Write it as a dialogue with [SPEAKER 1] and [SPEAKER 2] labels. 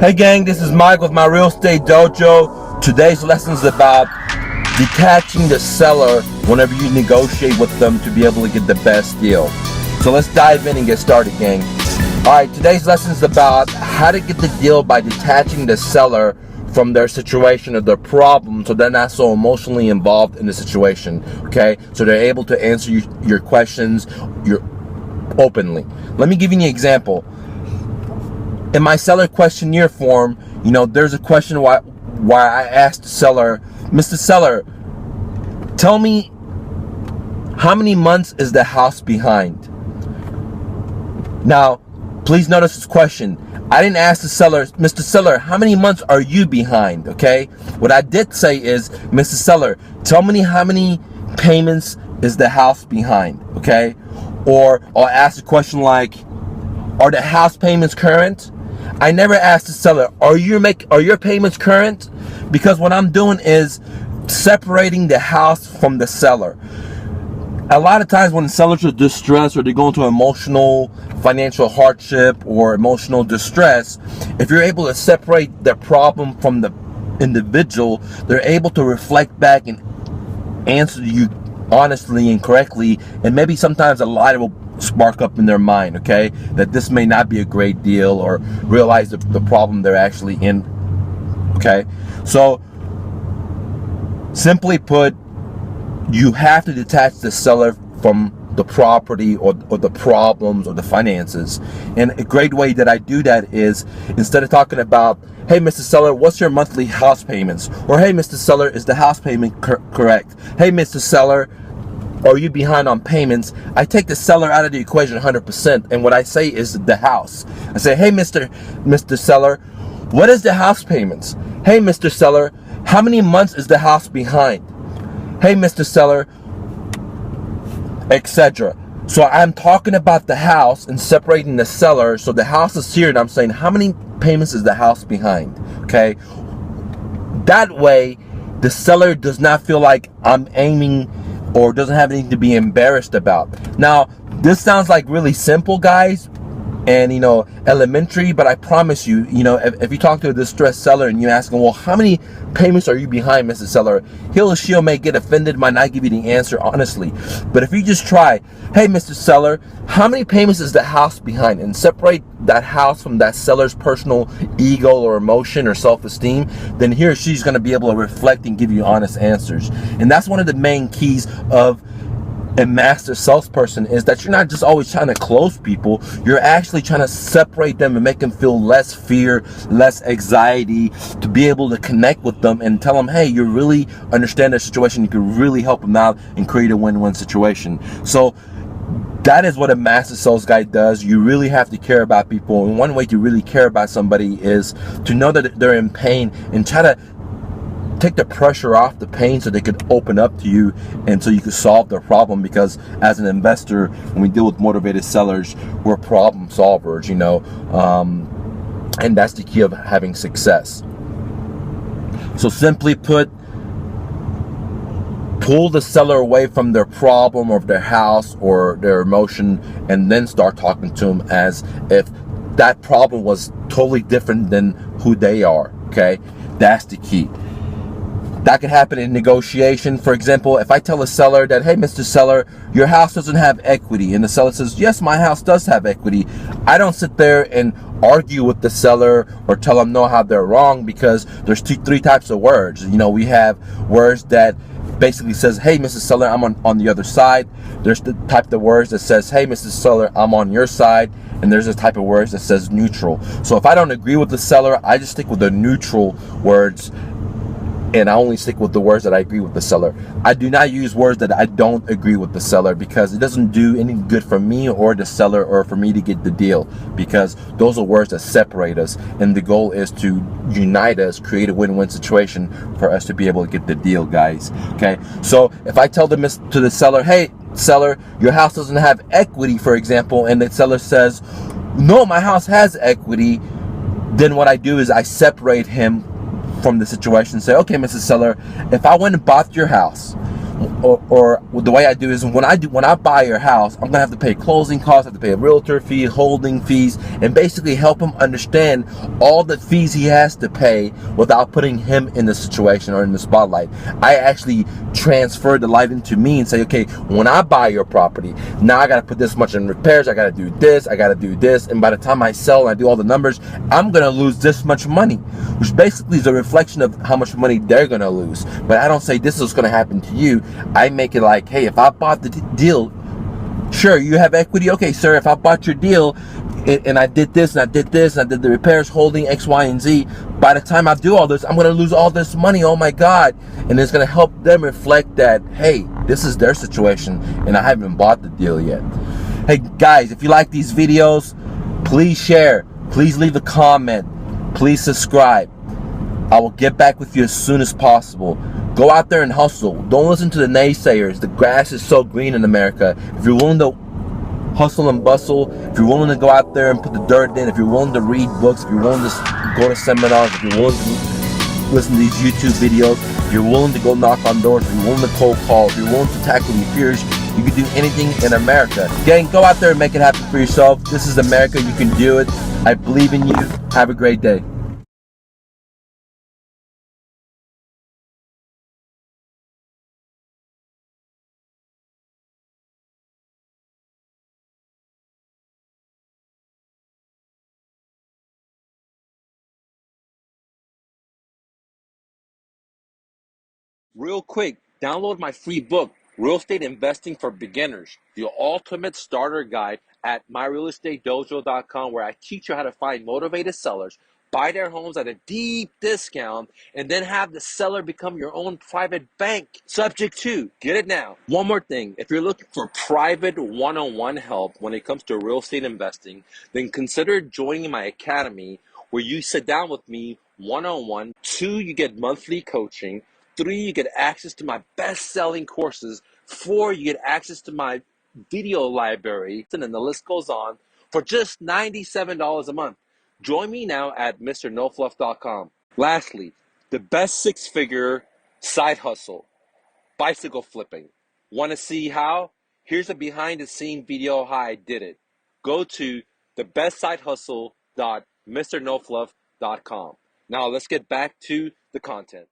[SPEAKER 1] Hey gang, this is Mike with my Real Estate Dojo. Today's lesson is about detaching the seller whenever you negotiate with them to be able to get the best deal. So let's dive in and get started, gang. Alright, today's lesson is about how to get the deal by detaching the seller from their situation or their problem so they're not so emotionally involved in the situation, okay? So they're able to answer your questions openly. Let me give you an example. In my seller questionnaire form, there's a question why I asked the seller, Mr. Seller, tell me how many months is the house behind? Now, please notice this question. I didn't ask the seller, Mr. Seller, how many months are you behind? Okay. What I did say is, Mr. Seller, tell me how many payments is the house behind? Okay. Or I'll ask a question like, are the house payments current? I never asked the seller, are your payments current? Because what I'm doing is separating the house from the seller. A lot of times when sellers are distressed or they're going through emotional financial hardship or emotional distress, if you're able to separate the problem from the individual, they're able to reflect back and answer you honestly and correctly, and maybe sometimes a lie will spark up in their mind, okay, that this may not be a great deal, or realize the problem they're actually in, okay? So simply put, you have to detach the seller from the property or the problems or the finances. And a great way that I do that is, instead of talking about, hey Mr. Seller, what's your monthly house payments? Or hey Mr. Seller, is the house payment correct? Hey Mr. Seller, are you behind on payments? I take the seller out of the equation 100%, and what I say is the house. I say, hey Mr. Seller, what is the house payments? Hey Mr. Seller, how many months is the house behind? Hey Mr. Seller, etc. So I'm talking about the house and separating the seller. So the house is here and I'm saying, how many payments is the house behind? Okay. That way the seller does not feel like I'm aiming or doesn't have anything to be embarrassed about. Now, this sounds like really simple, guys, and elementary, but I promise you, if you talk to a distressed seller and you ask him, well, how many payments are you behind, Mr. Seller? He or she may get offended, might not give you the answer honestly. But if you just try, hey Mr. Seller, how many payments is the house behind, and separate that house from that seller's personal ego or emotion or self-esteem, then he or she's going to be able to reflect and give you honest answers. And that's one of the main keys of a master salesperson, is that you're not just always trying to close people, you're actually trying to separate them and make them feel less fear, less anxiety, to be able to connect with them and tell them, hey, you really understand their situation, you can really help them out and create a win-win situation. So that is what a master sales guy does. You really have to care about people, and one way to really care about somebody is to know that they're in pain and try to take the pressure off the pain so they could open up to you and so you could solve their problem. Because as an investor, when we deal with motivated sellers, we're problem solvers, and that's the key of having success. So simply put, pull the seller away from their problem or their house or their emotion, and then start talking to them as if that problem was totally different than who they are, okay? That's the key. That can happen in negotiation. For example, if I tell a seller that, hey, Mr. Seller, your house doesn't have equity, and the seller says, yes, my house does have equity, I don't sit there and argue with the seller or tell them no, how they're wrong, because there's three types of words. We have words that basically says, hey, Mr. Seller, I'm on the other side. There's the type of words that says, hey, Mr. Seller, I'm on your side. And there's a type of words that says neutral. So if I don't agree with the seller, I just stick with the neutral words, and I only stick with the words that I agree with the seller. I do not use words that I don't agree with the seller, because it doesn't do any good for me or the seller, or for me to get the deal, because those are words that separate us, and the goal is to unite us, create a win-win situation for us to be able to get the deal, guys. Okay, so if I tell to the seller, hey seller, your house doesn't have equity, for example, and the seller says, no, my house has equity, then what I do is I separate him from the situation and say, okay, Mrs. Seller, if I went and bought your house, or the way I do is when I buy your house, I'm gonna have to pay closing costs, I have to pay a realtor fee, holding fees, and basically help him understand all the fees he has to pay without putting him in the situation or in the spotlight. I actually transfer the light into me and say, okay, when I buy your property, now I gotta put this much in repairs, I gotta do this, I gotta do this, and by the time I sell and I do all the numbers, I'm gonna lose this much money, which basically is a reflection of how much money they're gonna lose. But I don't say this is gonna happen to you. I make it like, hey, if I bought the deal, sure, you have equity. Okay, sir, if I bought your deal and I did this and I did this and I did the repairs, holding X, Y, and Z, by the time I do all this, I'm going to lose all this money. Oh my God. And it's going to help them reflect that, hey, this is their situation and I haven't bought the deal yet. Hey guys, if you like these videos, please share, please leave a comment, please subscribe. I will get back with you as soon as possible. Go out there and hustle. Don't listen to the naysayers. The grass is so green in America. If you're willing to hustle and bustle, if you're willing to go out there and put the dirt in, if you're willing to read books, if you're willing to go to seminars, if you're willing to listen to these YouTube videos, if you're willing to go knock on doors, if you're willing to cold call, if you're willing to tackle your fears, you can do anything in America. Gang, go out there and make it happen for yourself. This is America. You can do it. I believe in you. Have a great day. Real quick, download my free book, Real Estate Investing for Beginners, the ultimate starter guide at myrealestatedojo.com, where I teach you how to find motivated sellers, buy their homes at a deep discount, and then have the seller become your own private bank. Subject to, get it now. One more thing, if you're looking for private one-on-one help when it comes to real estate investing, then consider joining my academy where you sit down with me one-on-one. 2, you get monthly coaching. 3, you get access to my best-selling courses. 4, you get access to my video library, and then the list goes on for just $97 a month. Join me now at mrnofluff.com. Lastly, the best six-figure side hustle, bicycle flipping. Want to see how? Here's a behind-the-scene video how I did it. Go to thebestsidehustle.mrnofluff.com. Now let's get back to the content.